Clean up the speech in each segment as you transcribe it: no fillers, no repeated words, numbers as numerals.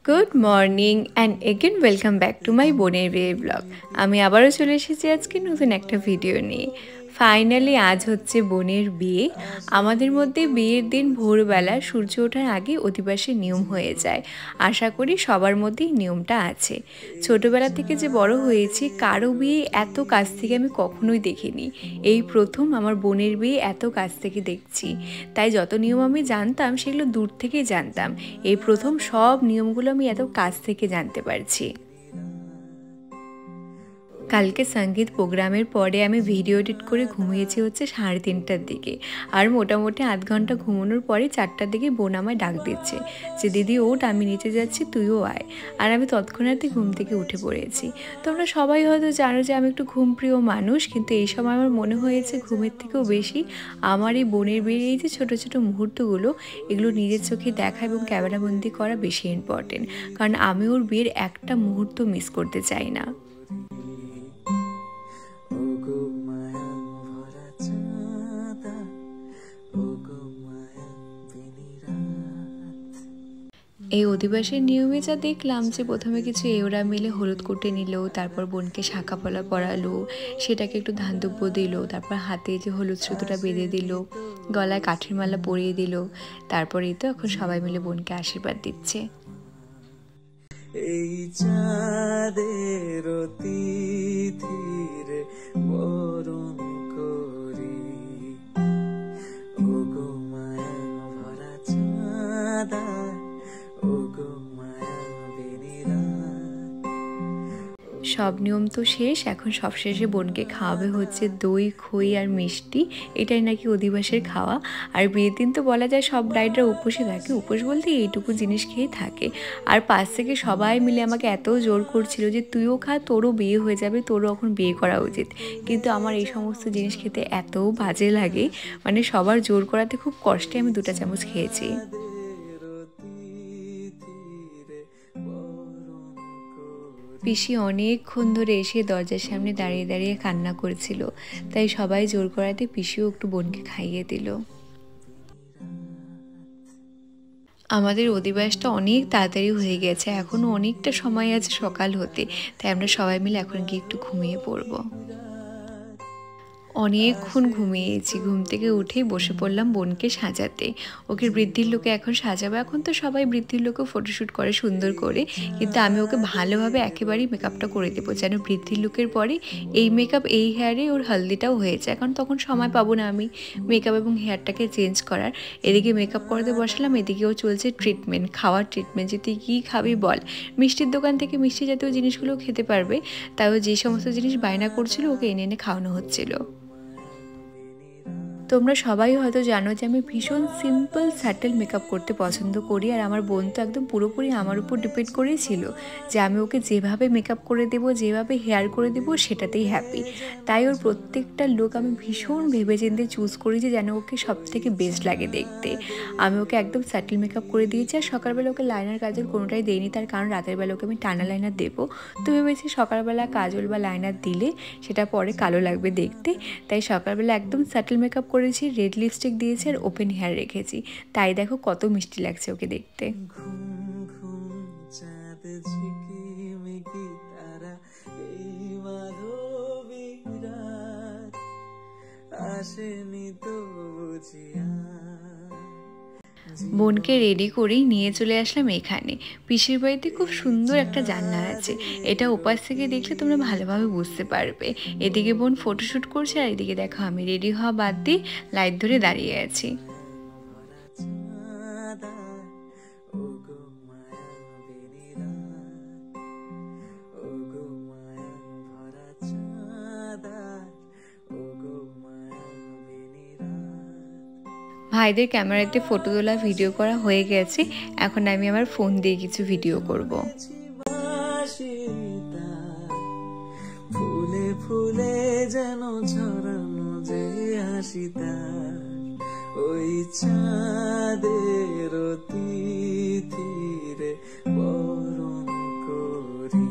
Good morning and again welcome back to my বোনের বিয়ে blog. আমি আবারও চলে এসেছি আজকে নতুন একটা ভিডিও নিয়ে। ফাইনালি আজ হচ্ছে বোনের বিয়ে। আমাদের মধ্যে বিয়ের দিন ভোরবেলা সূর্য ওঠার আগে অধিবাসের নিয়ম হয়ে যায়। আশা করি সবার মধ্যেই নিয়মটা আছে। ছোটোবেলা থেকে যে বড় হয়েছি কারো বিয়ে এত কাছ থেকে আমি কখনোই দেখিনি। এই প্রথম আমার বোনের বিয়ে এত কাছ থেকে দেখছি। তাই যত নিয়ম আমি জানতাম সেগুলো দূর থেকেই জানতাম। এই প্রথম সব নিয়মগুলো আমি এত কাছ থেকে জানতে পারছি। কালকে সঙ্গীত প্রোগ্রামের পরে আমি ভিডিও এডিট করে ঘুমিয়েছি হচ্ছে 3:30টার দিকে। আর মোটামুটি আধ ঘন্টা ঘুমানোর পরে 4টার দিকে বোন আমায় ডাক দিচ্ছে যে দিদি ওঠ, আমি নিচে যাচ্ছি, তুইও আয়। আর আমি তৎক্ষণাৎই ঘুম থেকে উঠে পড়েছি। তোমরা সবাই হয়তো জানো যে আমি একটু ঘুমপ্রিয় মানুষ, কিন্তু এই সময় আমার মনে হয়েছে ঘুমের থেকেও বেশি আমার এই বোনের বিয়ের এই যে ছোটো ছোটো মুহূর্তগুলো, এগুলো নিজের চোখে দেখা এবং ক্যামেরাবন্দি করা বেশি ইম্পর্টেন্ট। কারণ আমি ওর বিয়ের একটা মুহূর্ত মিস করতে চাই না। এই অধিবাসের নিয়মে যা দেখলাম যে প্রথমে কিছু এওরা মিলে হলুদ কুটে নিল, তারপর বোনকে শাঁখা পলা পরালো, সেটাকে একটু ধান দুব্য দিল, তারপর হাতে যে হলুদ সুতোটা বেঁধে দিল, গলায় কাঠের মালা পরিয়ে দিল। তারপরেই তো এখন সবাই মিলে বোনকে আশীর্বাদ দিচ্ছে। এই চাঁদের তিথিরে বরণ করি, ওগো মায়া ভরা চাঁদা, সব নিয়ম তো শেষ। এখন সবশেষে বোনকে খাওয়াবে হচ্ছে দই, খই আর মিষ্টি। এটাই নাকি অধিবাসের খাওয়া। আর বিয়ের দিন তো বলা যায় সব ব্রাইডরা উপোসে থাকে। উপোস বলতে এইটুকু জিনিস খেয়ে থাকে। আর পাশ থেকে সবাই মিলে আমাকে এত জোর করছিল যে তুইও খা, তোরও বিয়ে হয়ে যাবে, তোরও এখন বিয়ে করা উচিত। কিন্তু আমার এই সমস্ত জিনিস খেতে এত বাজে লাগে, মানে সবার জোর করাতে খুব কষ্টে আমি 2টা চামচ খেয়েছি। পিসি অনেকক্ষণ ধরে এসে দরজার সামনে দাঁড়িয়ে দাঁড়িয়ে কান্না করেছিল, তাই সবাই জোর করাতে পিসিও একটু বোনকে খাইয়ে দিল। আমাদের অধিবাসটা অনেক তাড়াতাড়ি হয়ে গেছে, এখনও অনেকটা সময় আছে সকাল হতে, তাই আমরা সবাই মিলে এখন গিয়ে একটু ঘুমিয়ে পড়বো। অনেকক্ষণ ঘুমিয়েছি। ঘুম থেকে উঠেই বসে পড়লাম বোনকে সাজাতে। ওকে বৃদ্ধির লোকে এখন সাজাবো। এখন তো সবাই বৃদ্ধির লোকেও ফটোশ্যুট করে সুন্দর করে, কিন্তু আমি ওকে ভালোভাবে একেবারেই মেকআপটা করে দেবো যেন বৃদ্ধির লোকের পরে এই মেকআপ এই হেয়ারে ওর হলদিটাও হয়ে যায়। কারণ তখন সময় পাবো না আমি মেকআপ এবং হেয়ারটাকে চেঞ্জ করার। এদিকে মেকআপ করাতে বসালাম, এদিকেও চলছে ট্রিটমেন্ট, খাওয়ার ট্রিটমেন্ট। যে তুই কী খাবি বল। মিষ্টির দোকান থেকে মিষ্টি জাতীয় জিনিসগুলো খেতে পারবে, তাও যে সমস্ত জিনিস বায়না করছিল ওকে এনে এনে খাওয়ানো হচ্ছিল। তোমরা সবাই হয়তো জানো যে আমি ভীষণ সিম্পল স্যাটেল মেকআপ করতে পছন্দ করি। আর আমার বোন তো একদম পুরোপুরি আমার উপর ডিপেন্ড করেই ছিল যে আমি ওকে যেভাবে মেকআপ করে দেবো, যেভাবে হেয়ার করে দেবো সেটাতেই হ্যাপি। তাই ওর প্রত্যেকটা লুক আমি ভীষণ ভেবেচিন্তে চুজ করেছি যেন ওকে সব থেকে বেস্ট লাগে দেখতে। আমি ওকে একদম স্যাটেল মেকআপ করে দিয়েছি। আর সকালবেলা ওকে লাইনার কাজল কোনোটাই দেয়নি, তার কারণ রাতের বেলা ওকে আমি টানা লাইনার দেবো। তো ভেবেছি সকালবেলা কাজল বা লাইনার দিলে সেটা পরে কালো লাগবে দেখতে, তাই সকালবেলা একদম স্যাটেল মেকআপ করেছি, রেড লিপস্টিক দিয়েছি আর ওপেন হেয়ার রেখেছি। তাই দেখো কত মিষ্টি লাগছে ওকে দেখতে। বোনকে রেডি করেই নিয়ে চলে আসলাম এখানে। পিসির বাড়িতে খুব সুন্দর একটা জানলা আছে, এটা ওপাশ থেকে দেখলে তোমরা ভালোভাবে বুঝতে পারবে। এদিকে বোন ফটোশ্যুট করছে আর এদিকে দেখো আমি রেডি হওয়া বাদ দিয়ে লাইট ধরে দাঁড়িয়ে আছি। ভাইদের ক্যামেরাতে ফটো তোলা ভিডিও করা হয়ে গেছে, এখন আমি আমার ফোন দিয়ে কিছু ভিডিও করব। ফুলে ফুলে যেন ছড়ানো যে হাসিতা, ওই চাঁদের তিথিরে বরণ করি।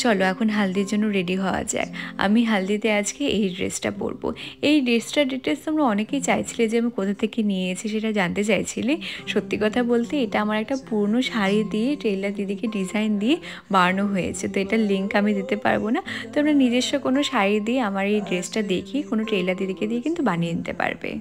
চলো এখন হালদির জন্য রেডি হওয়া যাক। আমি হালদিতে আজকে এই ড্রেসটা পরবো। এই ড্রেসটার ডিটেলস তোমরা অনেকেই চাইছিলে যে আমি কোথা থেকে নিয়েছি সেটা জানতে চাইছিলে। সত্যি কথা বলতে এটা আমার একটা পুরনো শাড়ি দিয়ে টেইলার দিদিকে ডিজাইন দিয়ে বানানো হয়েছে। তো এটার লিঙ্ক আমি দিতে পারবো না, তোমরা নিজস্ব কোনো শাড়ি দিয়ে আমার এই ড্রেসটা দেখিয়ে কোনো টেইলার দিদিকে দিয়ে কিন্তু বানিয়ে নিতে পারবে।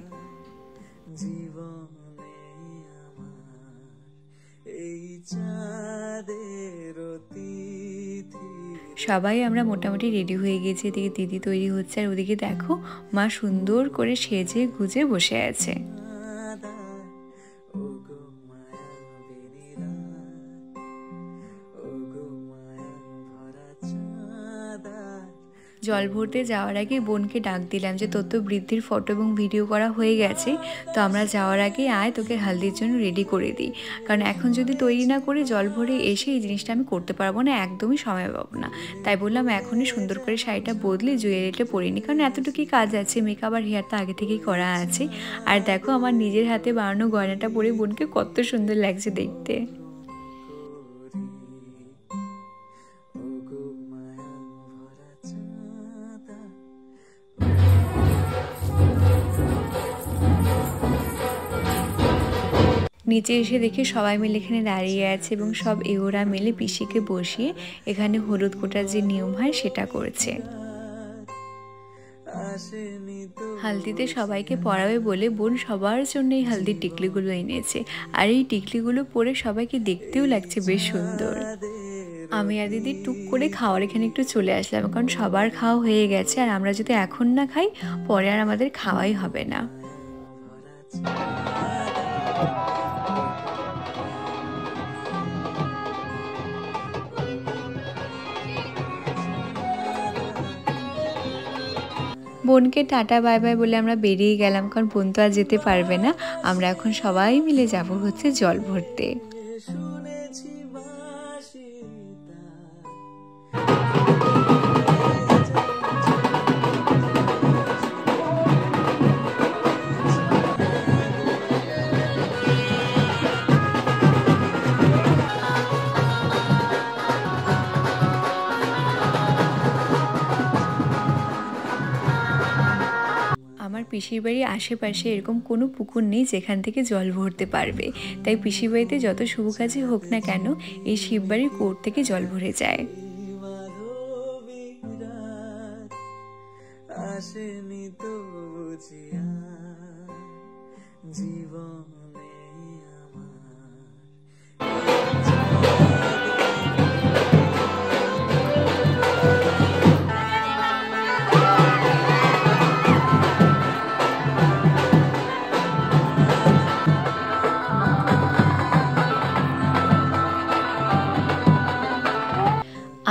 সবাই আমরা মোটামুটি রেডি হয়ে গেছি। এদিকে দিদি তৈরি হচ্ছে আর ওদিকে দেখো মা সুন্দর করে সেজে গুজে বসে আছে। জল ভরতে যাওয়ার আগে বোনকে ডাক দিলাম যে তোর তো বৃদ্ধির ফটো এবং ভিডিও করা হয়ে গেছে, তো আমরা যাওয়ার আগে আয় তোকে হালদির জন্য রেডি করে দিই, কারণ এখন যদি তৈরি না করে জল ভরে এসে এই জিনিসটা আমি করতে পারবো না, একদমই সময় পাবো না। তাই বললাম এখনই সুন্দর করে শাড়িটা বদলে জুয়েলারিটা পরিনি, কারণ এতটুকুই কাজ আছে, মেকআপ আর হেয়ার তো আগে থেকেই করা আছে। আর দেখো আমার নিজের হাতে বানানো গয়নাটা পরে বোনকে কত সুন্দর লাগছে দেখতে। নিচে এসে দেখি সবাই মিলে এখানে দাঁড়িয়ে আছে এবং সব এওরা মিলে পিসিকে বসিয়ে এখানে হলুদ কোটার যে নিয়ম হয় সেটা করছে। হালদিতে সবাইকে পরাবে বলে বোন সবার জন্য এই হালদির টিকলিগুলো এনেছে, আর এই টিকলিগুলো পরে সবাইকে দেখতেও লাগছে বেশ সুন্দর। আমি আর দিদি টুক করে খাওয়ার এখানে একটু চলে আসলাম, কারণ সবার খাওয়া হয়ে গেছে আর আমরা যদি এখন না খাই পরে আর আমাদের খাওয়াই হবে না। বোনকে টাটা বাই বাই বলে আমরা বেরিয়ে গেলাম, কারণ বোন তো আর যেতে পারবে না। আমরা এখন সবাই মিলে যাব হচ্ছে জল ভরতে। আমার পিসির বাড়ির আশেপাশে এরকম কোনো পুকুর নেই যেখান থেকে জল ভরতে পারবে, তাই পিসির বাড়িতে যত শুভ কাজই হোক না কেন এই শিববাড়ির কোর্ট থেকে জল ভরে যায়।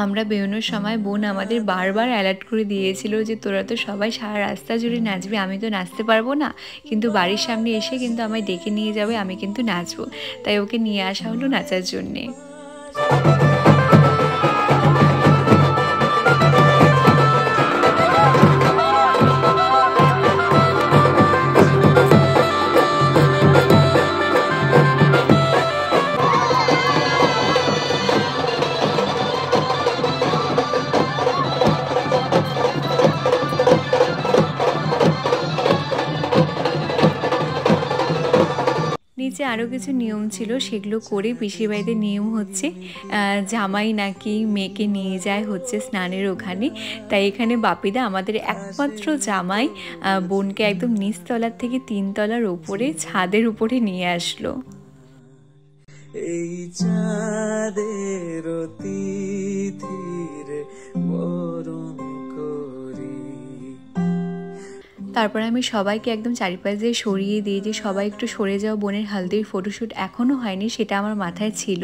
আমরা বেরোনোর সময় বোন আমাদের বারবার অ্যালার্ট করে দিয়েছিল যে তোরা তো সবাই সারা রাস্তা জুড়ে নাচবে, আমি তো নাচতে পারবো না, কিন্তু বাড়ির সামনে এসে কিন্তু আমায় ডেকে নিয়ে যাবে, আমি কিন্তু নাচবো। তাই ওকে নিয়ে আসা হলো নাচার জন্যে। নিচে আরও কিছু নিয়ম ছিল, সেগুলো করে পিসির বাড়িতে নিয়ম হচ্ছে জামাই নাকি মেয়েকে নিয়ে যায় হচ্ছে স্নানের ওখানে। তাই এখানে বাপিদা আমাদের একমাত্র জামাই বোনকে একদম নিচতলার থেকে 3 তলার ওপরে ছাদের উপরে নিয়ে আসলো। এই চাঁদের তিথিরে বরণ করি। তারপর আমি সবাইকে একদম চারিপাশ দিয়ে সরিয়ে দিয়ে যে সবাই একটু সরে যাও, বোনের হালদির ফটোশ্যুট এখনও হয়নি সেটা আমার মাথায় ছিল।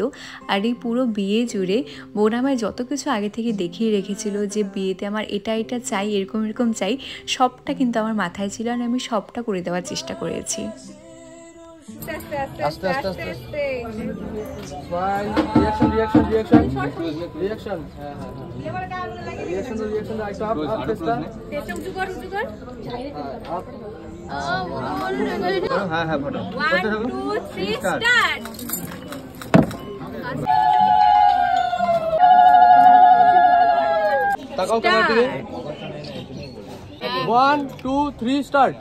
আর এই পুরো বিয়ে জুড়ে বোন আমায় যত কিছু আগে থেকে দেখিয়ে রেখেছিল যে বিয়েতে আমার এটা এটা চাই, এরকম এরকম চাই, সবটা কিন্তু আমার মাথায় ছিল আর আমি সবটা করে দেওয়ার চেষ্টা করেছি। আস্তে আস্তে আস্তে আস্তে smile, reaction reaction reaction reaction, হ্যাঁ হ্যাঁ রিঅ্যাকশন রিঅ্যাকশন, একটু আপ আপ চেষ্টা, পেছন উঁচু কর উঁচু কর, আপ হ্যাঁ হ্যাঁ ফটো 1 2 3 স্টার্ট। 1 2 3 স্টার্ট।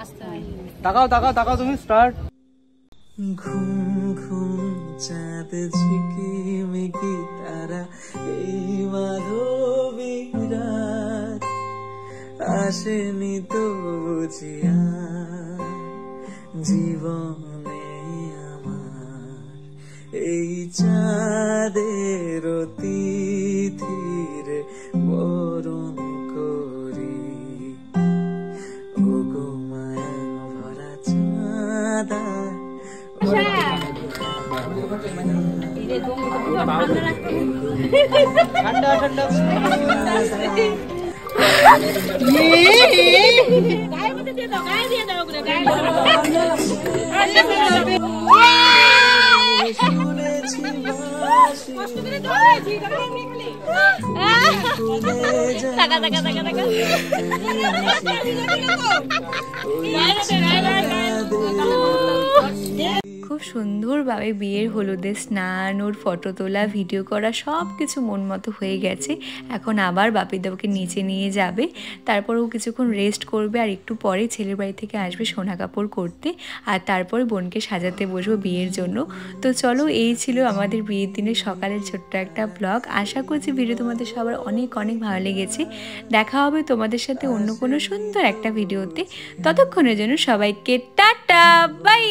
তাকাও তাকাও তাকাও তুমি, স্টার্ট। ঘুম ঘুম চাঁদ ঝিকিমিকি তারা এই মাধবী রাত আসেনি তো বুঝিয়া জীবনে আমার এই চাঁদের তিথির বরণ করি ওগো মায়া ভরা চাঁদা ঠান্ডা ঠান্ডা খুব সুন্দরভাবে বিয়ের হলুদে স্নান, ওর ফটো তোলা, ভিডিও করা সব কিছু মন মতো হয়ে গেছে। এখন আবার বাপিদাকে নিচে নিয়ে যাবে, তারপর ও কিছুক্ষণ রেস্ট করবে আর একটু পরে ছেলের বাড়ি থেকে আসবে সোনা কাপড় করতে, আর তারপর বোনকে সাজাতে বসবো বিয়ের জন্য। তো চলো, এই ছিল আমাদের বিয়ের দিনের সকালের ছোট্ট একটা ব্লগ। আশা করছি ভিডিও তোমাদের সবার অনেক অনেক ভালো লেগেছে। দেখা হবে তোমাদের সাথে অন্য কোনো সুন্দর একটা ভিডিওতে। ততক্ষণের জন্য সবাইকে টাটা, বাই।